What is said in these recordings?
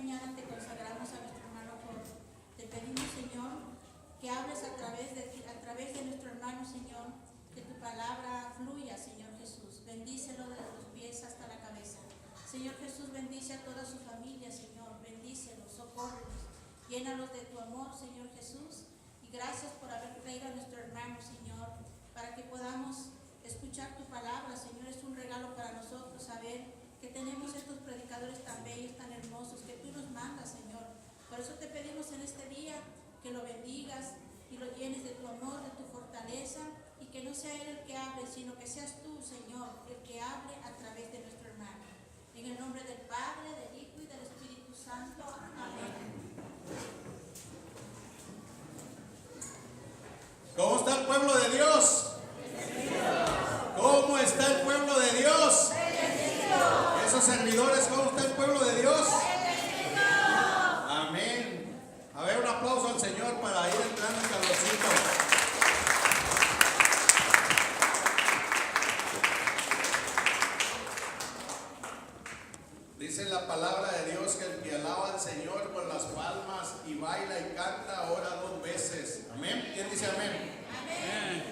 mañana te consagramos a nuestro hermano Jorge. Te pedimos, Señor, que hables a través de nuestro hermano, Señor, que tu palabra fluya, Señor Jesús. Bendícelo desde los pies hasta la cabeza. Señor Jesús, bendice a toda su familia, Señor. Bendícelos, socórrelos. Llénalos de tu amor, Señor Jesús. Y gracias por haber traído a nuestro hermano, Señor, para que podamos escuchar tu palabra, Señor. Es un regalo para nosotros saber que tenemos estos predicadores tan bellos, tan hermosos, que tú nos mandas, Señor. Por eso te pedimos en este día que lo bendigas y lo llenes de tu amor, de tu fortaleza, y que no sea él el que hable, sino que seas tú, Señor, el que hable a través de nuestro hermano. En el nombre del Padre, del Hijo y del Espíritu Santo. Amén. ¿Cómo está el pueblo de Dios? ¿Cómo está el pueblo de Dios? Esos servidores, ¿cómo está el pueblo de Dios? Amén. A ver, un aplauso al Señor para ir entrando en calorcito. Dice la palabra de Dios que el que alaba al Señor con las palmas y baila y canta ora 2 veces. Amén. ¿Quién dice amén? Amén.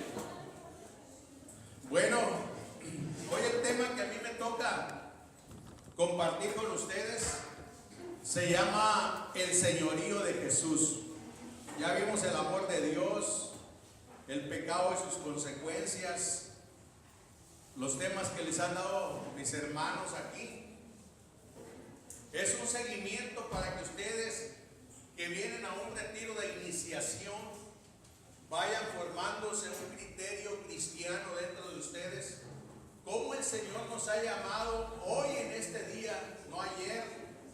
Bueno, hoy el tema que a mí me toca compartir con ustedes se llama el señorío de Jesús. Ya vimos el amor de Dios, el pecado y sus consecuencias, los temas que les han dado mis hermanos aquí. Es un seguimiento para que ustedes que vienen a un retiro de iniciación vayan formándose un criterio cristiano dentro de ustedes. Cómo el Señor nos ha llamado hoy en este día, no ayer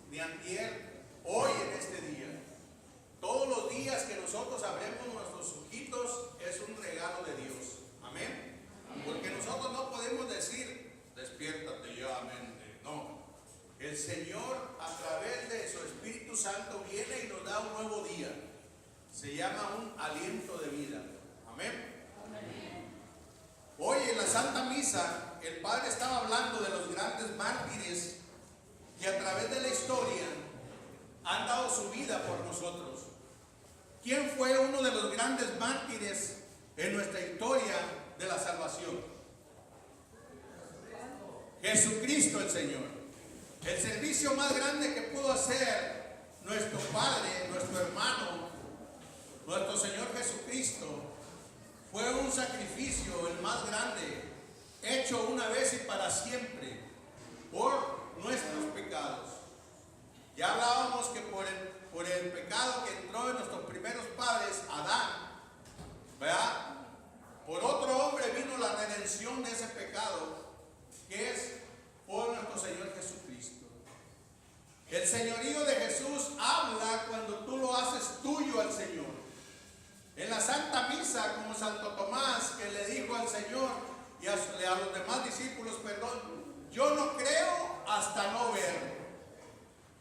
ni antier, hoy en este día. Todos los días que nosotros abremos nuestros ojitos es un regalo de Dios. Amén. Porque nosotros no podemos decir, despiértate ya, mente. No. El Señor a través de su Espíritu Santo viene y nos da un nuevo día. Se llama un aliento de vida. Amén. Hoy en la Santa Misa el Padre estaba hablando de los grandes mártires que a través de la historia han dado su vida por nosotros. ¿Quién fue uno de los grandes mártires en nuestra historia de la salvación? Jesucristo el Señor. El servicio más grande que pudo hacer nuestro Padre, nuestro hermano, nuestro Señor Jesucristo, fue un sacrificio, el más grande, hecho una vez y para siempre, por nuestros pecados. Ya hablábamos que por el pecado que entró en nuestros primeros padres, Adán, ¿verdad? Por otro hombre vino la redención de ese pecado, que es por nuestro Señor Jesucristo. El señorío de Jesús habla cuando tú lo haces tuyo al Señor. En la Santa Misa, como Santo Tomás, que le dijo al Señor y a los demás discípulos, yo no creo hasta no ver.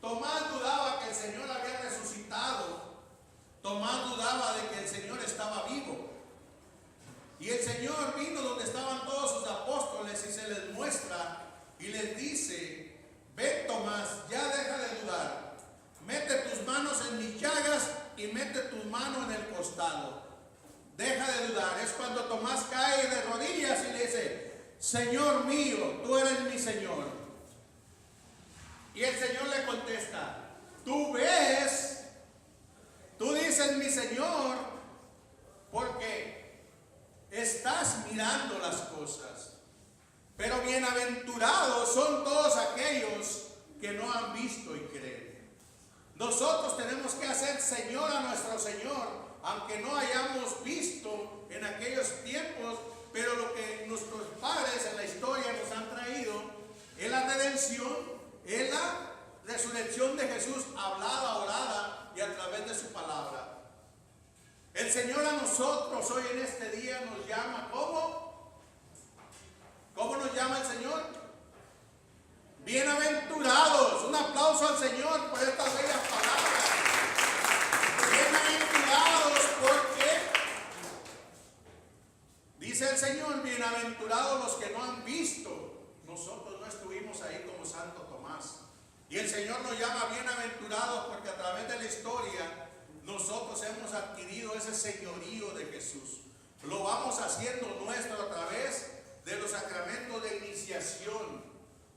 Tomás dudaba que el Señor había resucitado. Tomás dudaba de que el Señor estaba vivo. Y el Señor vino donde estaban todos sus apóstoles y se les muestra y les dice: ven, Tomás, ya deja de dudar. Mete tus manos en mis llagas y mete tus manos en el costado. Deja de dudar. Es cuando Tomás cae de rodillas y le dice: Señor mío, tú eres mi Señor. Y el Señor le contesta: tú ves, tú dices mi Señor, porque estás mirando las cosas. Pero bienaventurados son todos aquellos que no han visto y creen. Nosotros tenemos que hacer Señor a nuestro Señor, aunque no hayamos visto en aquellos tiempos, pero lo que nuestros padres en la historia nos han traído es la redención, es la resurrección de Jesús, hablada, orada y a través de su palabra. El Señor a nosotros hoy en este día nos llama, ¿cómo? ¿Cómo nos llama el Señor? Bienaventurados. Un aplauso al Señor por estas bellas palabras. Bienaventurados porque dice el Señor: bienaventurados los que no han visto. Nosotros no estuvimos ahí como Santo Tomás. Y el Señor nos llama bienaventurados porque a través de la historia nosotros hemos adquirido ese señorío de Jesús. Lo vamos haciendo nuestro a través de los sacramentos de iniciación.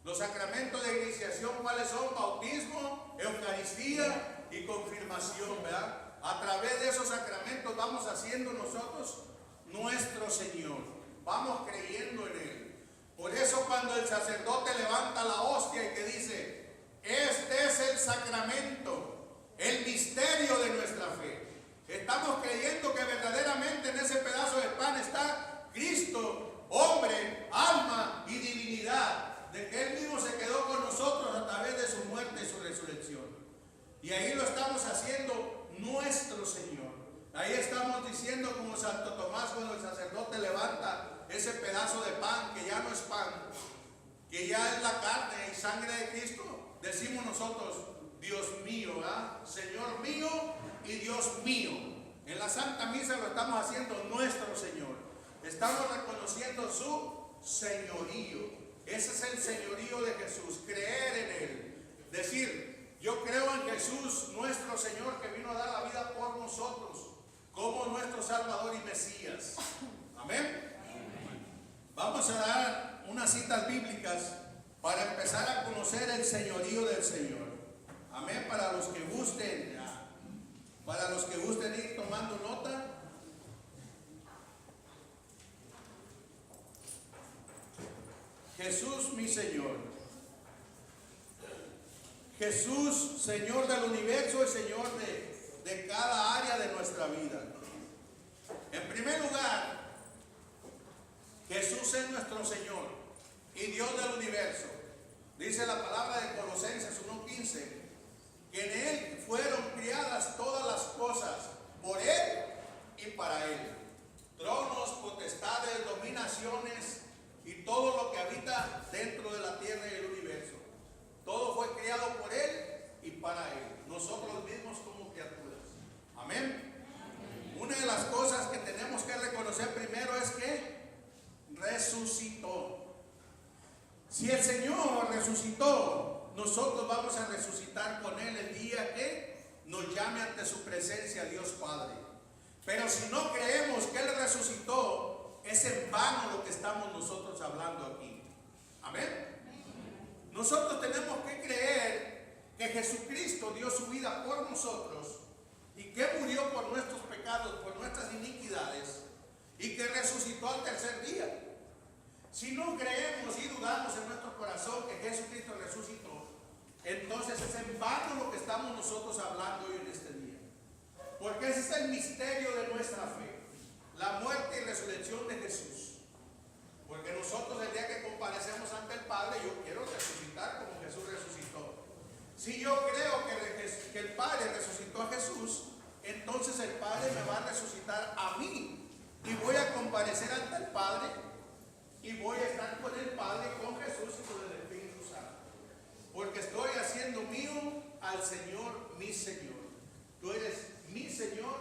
Los sacramentos de iniciación, ¿cuáles son? Bautismo, Eucaristía y confirmación, ¿verdad? A través de esos sacramentos vamos haciendo nosotros nuestro Señor. Vamos creyendo en Él. Por eso cuando el sacerdote levanta la hostia y que dice, este es el sacramento, el misterio de nuestra fe. Estamos creyendo que verdaderamente en ese pedazo de pan está Cristo, hombre, alma y divinidad, de que Él mismo se quedó con nosotros a través de su muerte y su resurrección. Y ahí lo estamos haciendo nuestro Señor. Ahí estamos diciendo como Santo Tomás cuando el sacerdote levanta ese pedazo de pan, que ya no es pan, que ya es la carne y sangre de Cristo, decimos nosotros, Dios mío, ¿verdad? Señor mío y Dios mío. En la Santa Misa lo estamos haciendo nuestro Señor. Estamos reconociendo su señorío. Ese es el señorío de Jesús, creer en Él. Decir, yo creo en Jesús, nuestro Señor, que vino a dar la vida por nosotros, como nuestro Salvador y Mesías. Amén. Vamos a dar unas citas bíblicas para empezar a conocer el señorío del Señor. Amén. Para los que gusten ir tomando nota. Jesús, mi Señor. Jesús, Señor del universo y Señor de cada área de nuestra vida. En primer lugar, Jesús es nuestro Señor y Dios del universo. Dice la palabra de Colosenses 1:15, que en Él fueron criadas todas las cosas, por Él y para Él. Tronos, potestades, dominaciones y todo lo que habita dentro de la tierra y el universo. Todo fue creado por Él y para Él. Nosotros mismos como criaturas. Amén. Una de las cosas que tenemos que reconocer primero es que resucitó. Si el Señor resucitó, nosotros vamos a resucitar con Él el día que nos llame ante su presencia Dios Padre. Pero si no creemos que Él resucitó, es en vano lo que estamos nosotros hablando aquí. Amén. Nosotros tenemos que creer que Jesucristo dio su vida por nosotros y que murió por nuestros pecados, por nuestras iniquidades, y que resucitó al tercer día. Si no creemos y dudamos en nuestro corazón que Jesucristo resucitó, entonces es en vano lo que estamos nosotros hablando hoy en este día. Porque ese es el misterio de nuestra fe, la muerte y resurrección de Jesús. Porque nosotros el día que comparecemos ante el Padre, yo quiero resucitar como Jesús resucitó. Si yo creo que el Padre resucitó a Jesús, entonces el Padre me va a resucitar a mí. Y voy a comparecer ante el Padre y voy a estar con el Padre, con Jesús y con el Espíritu Santo. Porque estoy haciendo mío al Señor, mi Señor. Tú eres mi Señor,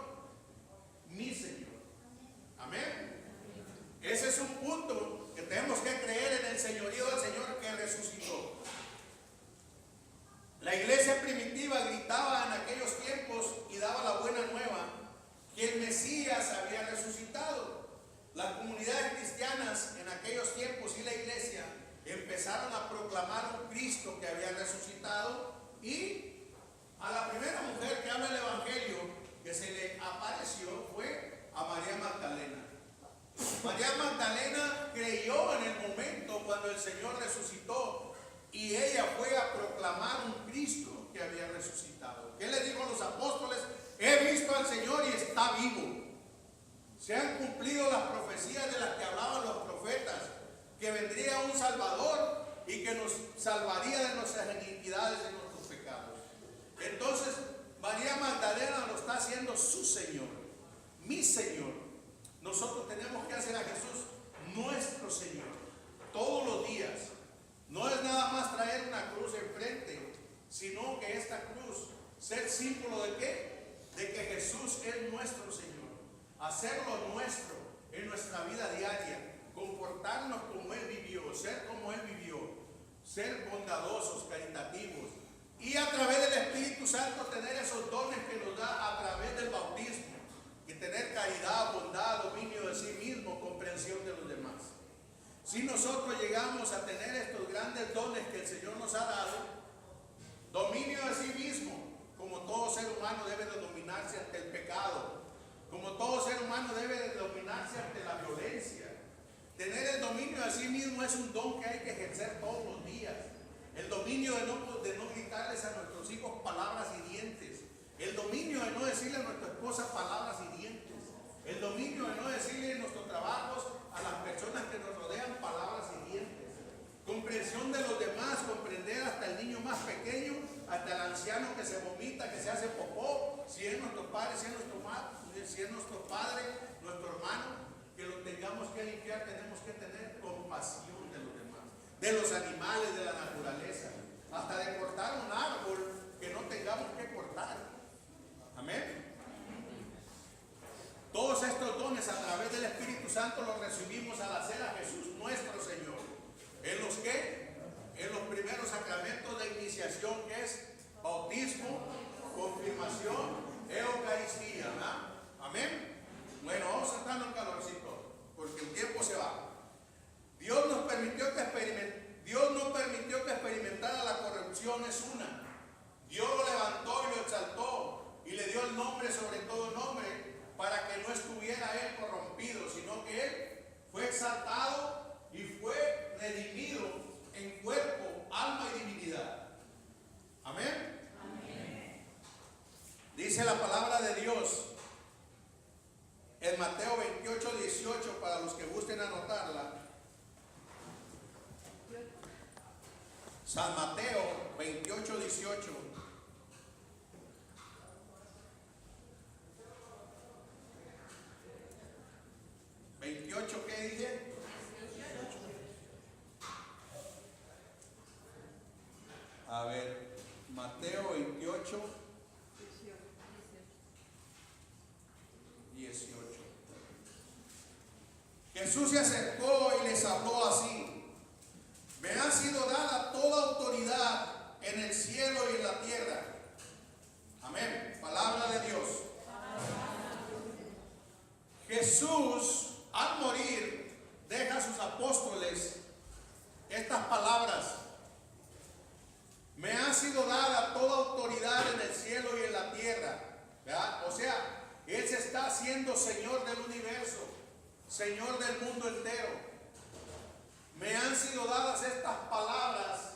mi Señor. Amén. Ese es un punto que tenemos que creer en el señorío del Señor que resucitó. La iglesia primitiva gritaba en aquellos tiempos y daba la buena nueva que el Mesías había resucitado. Las comunidades cristianas en aquellos tiempos y la iglesia empezaron a proclamar un Cristo que había resucitado, y a la primera mujer que habla el Evangelio que se le apareció fue a María Magdalena. María Magdalena creyó en el momento cuando el Señor resucitó y ella fue a proclamar un Cristo que había resucitado. ¿Qué le dijo a los apóstoles? He visto al Señor y está vivo. Se han cumplido las profecías de las que hablaban los profetas, que vendría un Salvador y que nos salvaría de nuestras iniquidades y nuestros pecados. Entonces María Magdalena lo está haciendo su Señor, mi Señor. Nosotros tenemos que hacer a Jesús nuestro Señor todos los días. No es nada más traer una cruz enfrente, sino que esta cruz ser símbolo de ¿qué? De que Jesús es nuestro Señor. Hacerlo nuestro en nuestra vida diaria, comportarnos como Él vivió, ser como Él vivió, ser bondadosos, caritativos, como todo ser humano debe de dominarse ante el pecado, como todo ser humano debe de dominarse ante la violencia. Tener el dominio de sí mismo es un don que hay que ejercer todos los días. El dominio de no gritarles a nuestros hijos palabras hirientes. El dominio de no decirle a nuestra esposa palabras hirientes. El dominio de no decirle en nuestros trabajos a las personas que nos rodean palabras hirientes. Comprensión de los demás, comprender hasta el niño más pequeño, hasta el anciano que se vomita, que se hace popó, si es nuestro padre, si es nuestro padre, nuestro hermano, que lo tengamos que limpiar. Tenemos que tener compasión de los demás, de los animales, de la naturaleza, hasta de cortar un árbol que no tengamos que cortar. Amén. Todos estos dones a través del Espíritu Santo los recibimos al hacer a Jesús nuestro Señor. ¿En los qué? En los primeros sacramentos de iniciación, que es bautismo, confirmación, eucaristía, ¿verdad? Amén. Bueno, vamos a estar en calorcito, porque el tiempo se va. Dios no permitió que experimentara la corrupción, es una. Dios lo levantó y lo exaltó y le dio el nombre sobre todo nombre, para que no estuviera él corrompido, sino que él fue exaltado y fue redimido en cuerpo, alma y divinidad. Amén. Amén. Dice la palabra de Dios en Mateo 28:18, para los que gusten anotarla. San Mateo 28:18. ¿Qué dice? A ver, Mateo 28, 18. Jesús se acercó y les habló así: me ha sido dada toda autoridad en el cielo y en la tierra. Amén. Palabra de Dios. Jesús, al morir, deja a sus apóstoles estas palabras: me ha sido dada toda autoridad en el cielo y en la tierra. ¿Verdad? O sea, Él se está haciendo Señor del universo, Señor del mundo entero. Me han sido dadas estas palabras,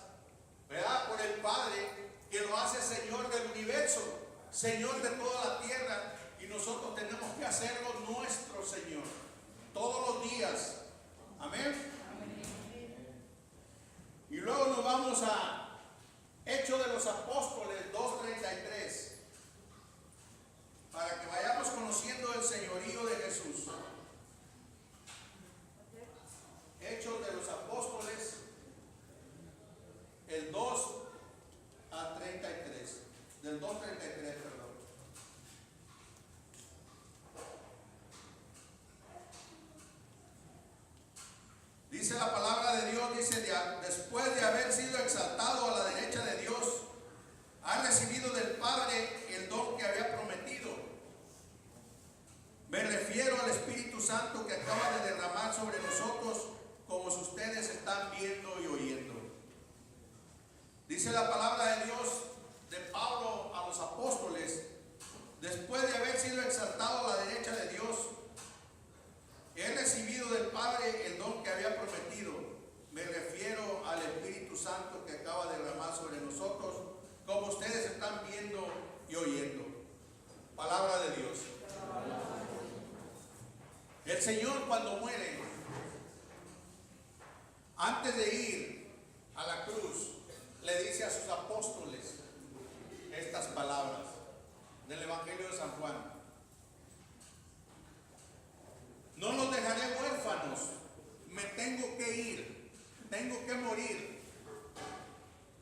¿verdad?, por el Padre, que lo hace Señor del universo, Señor de toda la tierra, y nosotros tenemos que hacerlo nuestro Señor todos los días. Amén. Y luego nos vamos a Hechos de los Apóstoles 2:33, para que vayamos conociendo el señorío de Jesús. Hechos de los Apóstoles, el 2:33, del 2:33, perdón. Dice la palabra de Dios, dice: después de haber sido exaltado a la derecha de Dios, ha recibido del Padre el don que había prometido. Me refiero al Espíritu Santo que acaba de derramar sobre nosotros, como ustedes están viendo y oyendo. Dice la palabra de Dios de Pablo a los apóstoles: después de haber sido exaltado a la derecha de Dios, he recibido del Padre el don que había prometido. Me refiero al Espíritu Santo que acaba de derramar sobre nosotros, como ustedes están viendo y oyendo. Palabra de Dios. El Señor, cuando muere, antes de ir a la cruz, le dice a sus apóstoles estas palabras del Evangelio de San Juan: no los dejaré huérfanos, me tengo que ir, tengo que morir,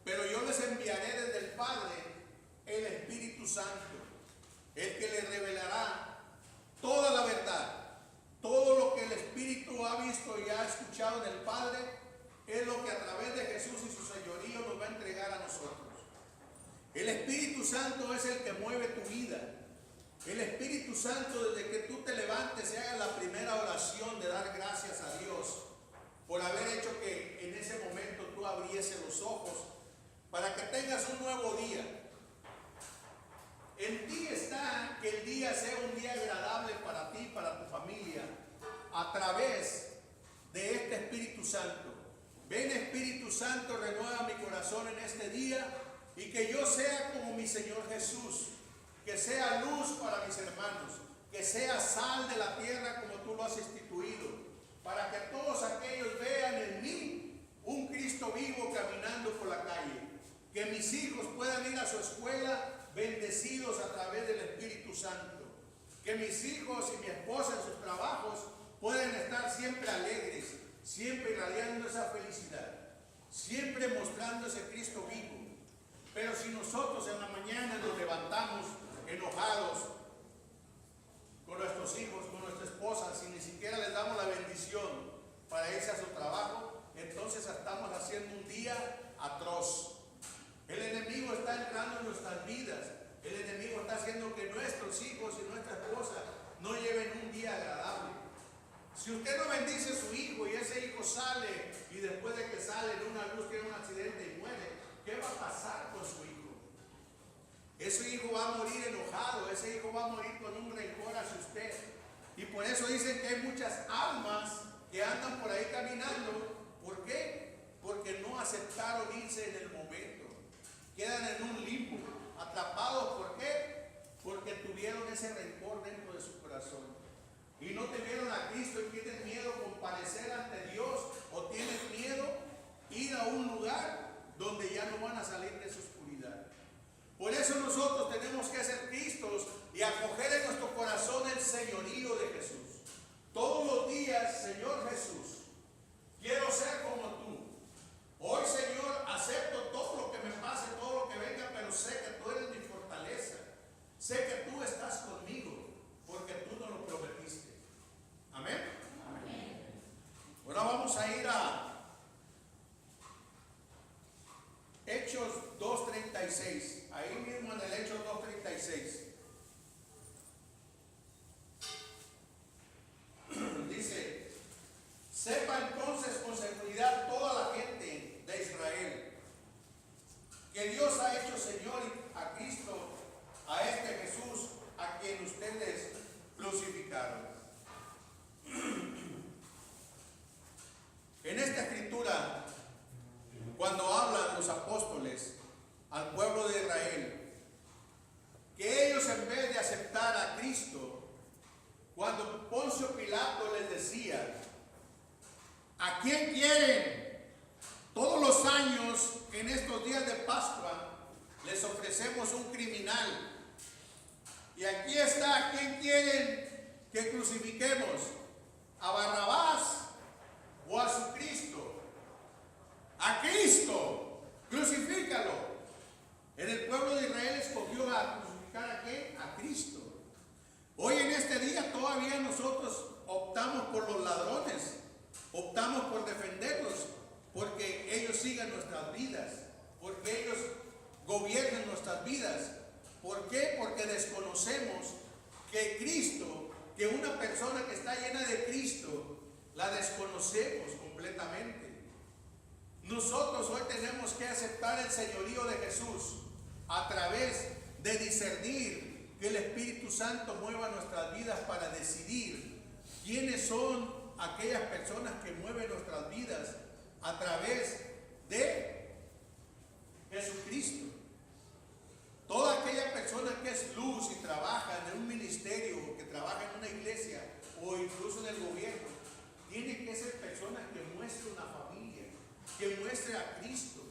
pero yo les enviaré desde el Padre el Espíritu Santo, el que les revelará toda la verdad. Todo lo que el Espíritu ha visto y ha escuchado del Padre es lo que a través de Jesús y su señorío nos va a entregar a nosotros. El Espíritu Santo es el que mueve tu vida. El Espíritu Santo, desde que tú te levantes y hagas la primera oración de dar gracias a Dios por haber hecho que en ese momento tú abriese los ojos para que tengas un nuevo día. través de este Espíritu Santo. Ven, Espíritu Santo, renueva mi corazón en este día y que yo sea como mi Señor Jesús, que sea luz para mis hermanos, que sea sal de la tierra como tú lo has instituido, para que todos aquellos vean en mí un Cristo vivo caminando por la calle, que mis hijos puedan ir a su escuela bendecidos a través del Espíritu Santo, que mis hijos y mi esposa en sus trabajos pueden estar siempre alegres, siempre irradiando esa felicidad, siempre mostrando ese Cristo vivo. Pero si nosotros en la mañana nos levantamos enojados con nuestros hijos, con nuestra esposa, si ni siquiera les damos la bendición para irse a su trabajo, entonces estamos haciendo un día atroz. El enemigo está entrando en nuestras vidas. El enemigo está haciendo que nuestros hijos y nuestra esposa no lleven un día agradable. Si usted no bendice a su hijo y ese hijo sale y después de que sale en una luz tiene un accidente y muere, ¿qué va a pasar con su hijo? Ese hijo va a morir enojado, ese hijo va a morir con un rencor hacia usted. Y por eso dicen que hay muchas almas que andan por ahí caminando. ¿Por qué? Porque no aceptaron irse en el momento. Quedan en un limbo, atrapados. ¿Por qué? Porque tuvieron ese rencor dentro de su corazón. Y no tuvieron a Cristo y tienen miedo comparecer ante Dios, o tienen miedo ir a un lugar donde ya no van a salir de esa oscuridad. Por eso nosotros tenemos que ser Cristos y acoger en nuestro corazón el señorío de Jesús. Todos los días, Señor Jesús, quiero ser como tú. Hoy, Señor, acepto todo lo que me pase, todo lo que venga, pero sé que tú eres mi fortaleza. Sé que tú estás conmigo, porque tú nos lo prometiste. Amén. Amén. Ahora vamos a ir a Hechos 2:36. Ahí mismo en el Hechos 2:36. Dice: sepa entonces con seguridad toda la gente de Israel que Dios ha hecho Señor a Cristo, a este Jesús, a quien ustedes crucificaron. En esta escritura, cuando hablan los apóstoles al pueblo de Israel, que ellos en vez de aceptar a Cristo, cuando Poncio Pilato les decía: ¿a quién quieren? Todos los años, en estos días de Pascua, les ofrecemos un criminal. Y aquí está: ¿a quién quieren que crucifiquemos? ¿A Barrabás o a su Cristo? A Cristo, crucifícalo. En el pueblo de Israel escogió a crucificar ¿a quién? A Cristo. Hoy en este día todavía nosotros optamos por los ladrones, optamos por defenderlos, porque ellos sigan nuestras vidas, porque ellos gobiernan nuestras vidas. ¿Por qué? Porque desconocemos que Cristo, que una persona que está llena de Cristo, la desconocemos completamente. Nosotros hoy tenemos que aceptar el señorío de Jesús a través de discernir, que el Espíritu Santo mueva nuestras vidas para decidir quiénes son aquellas personas que mueven nuestras vidas a través de Jesucristo. Toda aquella persona que es luz y trabaja en un ministerio, o que trabaja en una iglesia, o incluso en el gobierno, tiene que ser personas que muestren una familia, que muestre a Cristo,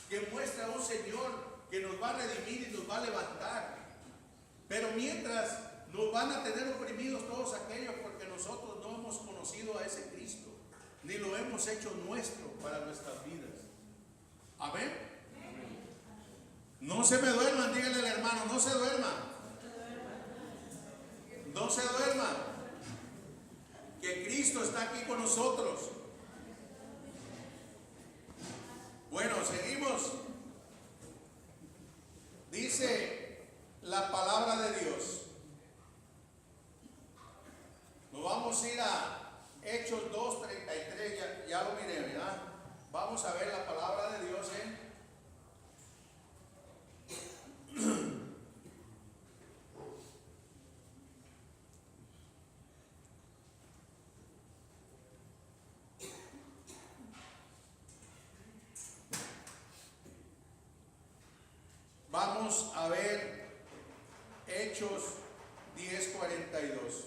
que muestre a un Señor que nos va a redimir y nos va a levantar. Pero mientras nos van a tener oprimidos todos aquellos, porque nosotros no hemos conocido a ese Cristo, ni lo hemos hecho nuestro para nuestras vidas. Amén. No se me duerman, díganle al hermano: no se duerman. No se duerman. Que Cristo está aquí con nosotros. Bueno, seguimos. Dice la palabra de Dios. Nos vamos a ir a Hechos 2:33. Ya lo miré, ¿verdad? Vamos a ver la palabra de Dios en Vamos a ver Hechos 10:42.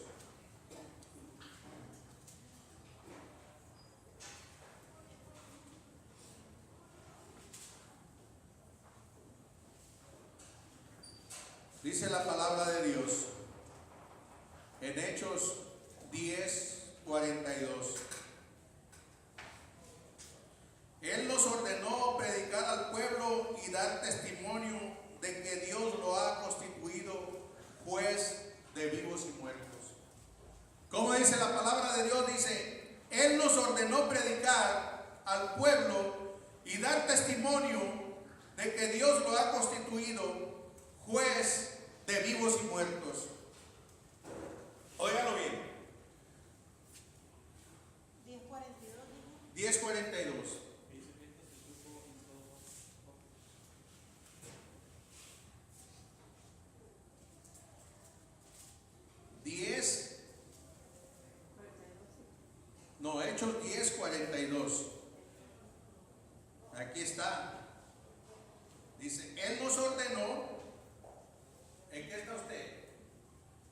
Dice la palabra de Dios en Hechos 10:42. Él nos ordenó predicar al pueblo y dar testimonio de que Dios lo ha constituido juez de vivos y muertos. Como dice la palabra de Dios, dice, Él nos ordenó predicar al pueblo y dar testimonio de que Dios lo ha constituido juez de vivos y muertos. Óigalo bien. 10:42. 10. No, Hechos 10:42. Aquí está. Dice, Él nos ordenó. ¿En qué está usted?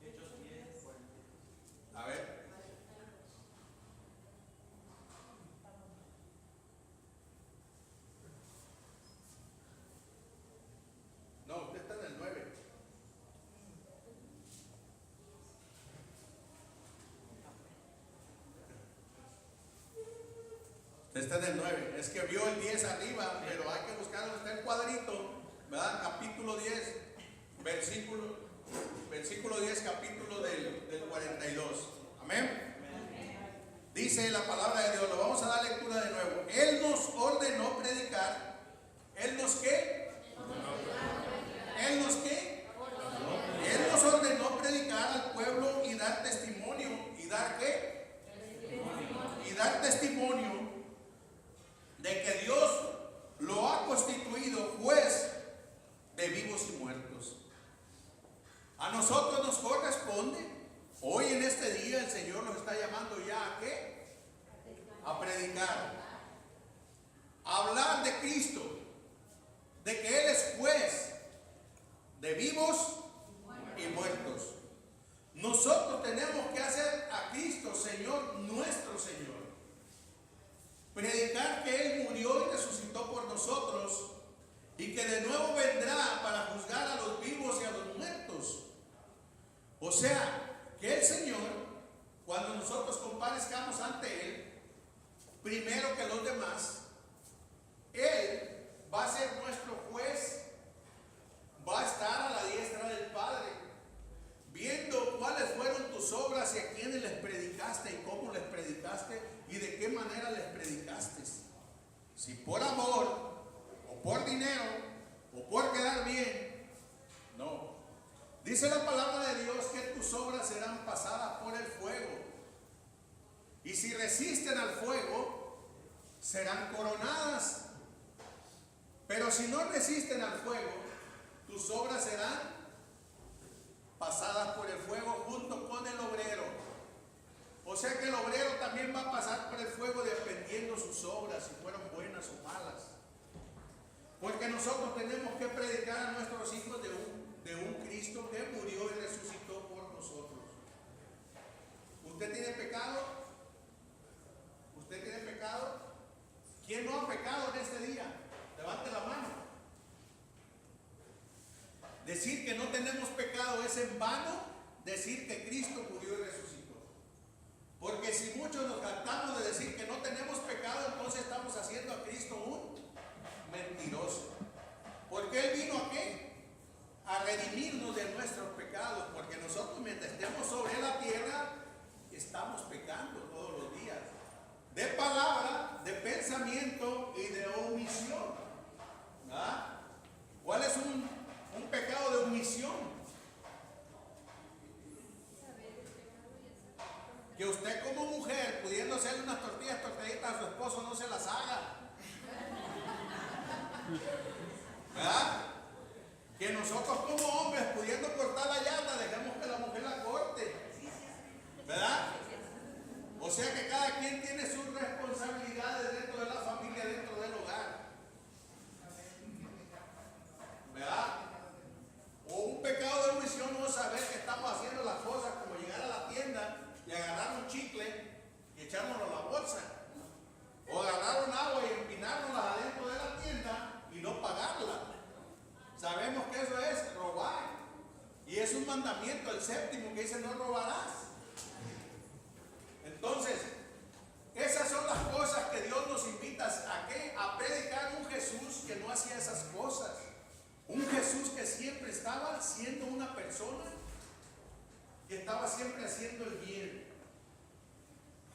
Hechos 10:42. A ver. No, usted está en el 9. Usted está en el 9. Es que vio el 10 arriba, pero hay que buscar donde está el cuadrito, ¿verdad? Capítulo 10, versículo 10, capítulo del 42. Amén. Dice la palabra de Dios, lo vamos a dar lectura de nuevo. Él nos ordenó predicar. ¿Él nos qué? ¿Él nos qué? Él nos ordenó predicar al pueblo y dar testimonio. ¿Y dar qué? Y dar testimonio de que Dios lo ha constituido juez de vivos y muertos. A nosotros nos corresponde, hoy en este día el Señor nos está llamando ya ¿a qué? A predicar, a hablar de Cristo, de que Él es juez de vivos y muertos. Nosotros tenemos que hacer a Cristo Señor, nuestro Señor. Predicar que Él murió y resucitó por nosotros y que de nuevo vendrá para juzgar a los vivos y a los muertos. O sea, que el Señor, cuando nosotros comparezcamos ante Él, primero que los demás, Él va a ser nuestro juez, va a estar a la diestra del Padre, viendo cuáles fueron tus obras y a quiénes les predicaste y cómo les predicaste y de qué manera les predicaste. Si por amor, o por dinero, o por quedar bien, no. Dice la palabra de Dios que tus obras serán pasadas por el fuego. Y si resisten al fuego, serán coronadas. Pero si no resisten al fuego, tus obras serán pasadas por el fuego junto con el obrero. O sea que el obrero también va a pasar por el fuego dependiendo sus obras, si fueron buenas o malas. Porque nosotros tenemos que predicar a nuestros hijos de un Cristo que murió y resucitó por nosotros. ¿Usted tiene pecado? ¿Usted tiene pecado? ¿Quién no ha pecado en este día? Levante la mano. Decir que no tenemos pecado es en vano decir que Cristo murió y resucitó. Porque si muchos nos jactamos de decir que no tenemos pecado, entonces estamos haciendo a Cristo un mentiroso. Porque Él vino ¿a qué? A redimirnos de nuestros pecados. Porque nosotros mientras estemos sobre la tierra, estamos pecando todos los días. De palabra, de pensamiento y de omisión. ¿Ah? ¿Cuál es un pecado de omisión? Que usted como mujer, pudiendo hacerle unas tortillitas a su esposo, no se las haga. ¿Verdad? Que nosotros como hombres, pudiendo cortar la yarda, dejemos que la mujer la corte. ¿Verdad? O sea que cada quien tiene sus responsabilidades dentro de la familia, dentro del hogar. ¿Verdad? sabemos que eso es robar. Y es un mandamiento, el séptimo, que dice no robarás. Entonces, esas son las cosas que Dios nos invita a ¿qué? A predicar un Jesús que no hacía esas cosas. Un Jesús que siempre estaba siendo una persona que estaba siempre haciendo el bien.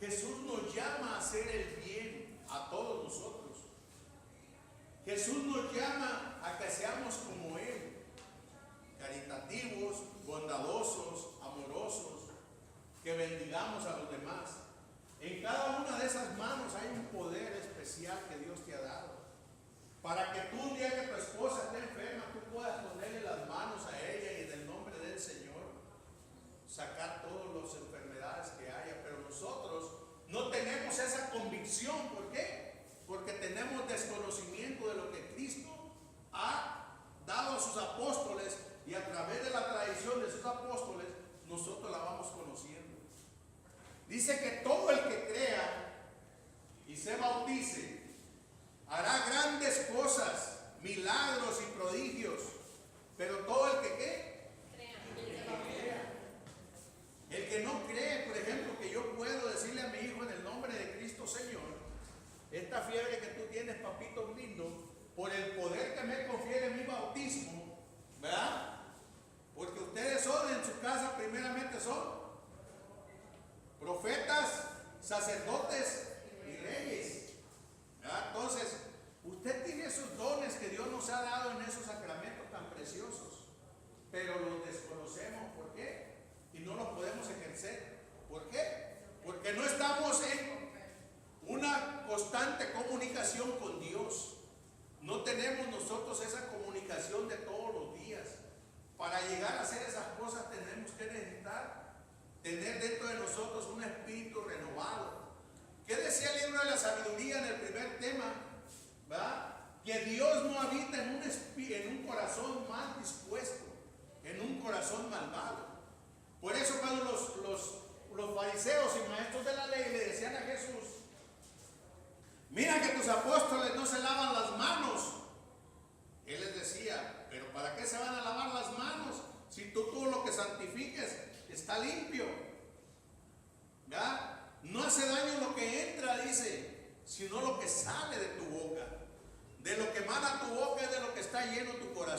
Jesús nos llama a hacer el bien a todos nosotros. Jesús nos llama a que seamos como Él, caritativos, bondadosos, amorosos, que bendigamos a los demás. En cada una de esas manos hay un poder especial que Dios te ha dado. Para que tú, un día que tu esposa esté enferma, tú puedas ponerle las manos a ella y en el nombre del Señor sacar todas las enfermedades que haya. Pero nosotros no tenemos esa convicción. ¿Por qué? Porque tenemos desconocimiento de lo que Cristo ha dado a sus apóstoles, y a través de la tradición de sus apóstoles nosotros la vamos conociendo. Dice que todo el que crea y se bautice hará grandes cosas, milagros y prodigios. Pero todo el que ¿qué? Crea. El que no cree, por ejemplo, que yo puedo decirle a mi hijo en el nombre de Cristo Señor, esta fiebre que tú tienes, papito lindo, por el poder que me confiere mi bautismo, ¿verdad? Porque ustedes son en su casa, primeramente son profetas, sacerdotes y reyes, ¿verdad? Entonces, usted tiene esos dones que Dios nos ha dado en esos sacramentos tan preciosos, pero los desconocemos. ¿Por qué? Y no los podemos ejercer. ¿Por qué? Porque no estamos en una constante comunicación con Dios. No tenemos nosotros esa comunicación de todos los días. Para llegar a hacer esas cosas tenemos que necesitar tener dentro de nosotros un espíritu renovado. ¿Qué decía el libro de la sabiduría en el primer tema? ¿Verdad? Que Dios no habita en un corazón mal dispuesto, en un corazón malvado. Por eso cuando los fariseos y maestros de la ley le decían a Jesús: mira que tus apóstoles no se lavan las manos, Él les decía: pero ¿para qué se van a lavar las manos si tú todo lo que santifiques está limpio? ¿Verdad? No hace daño lo que entra, dice, sino lo que sale de tu boca. De lo que emana tu boca es de lo que está lleno tu corazón.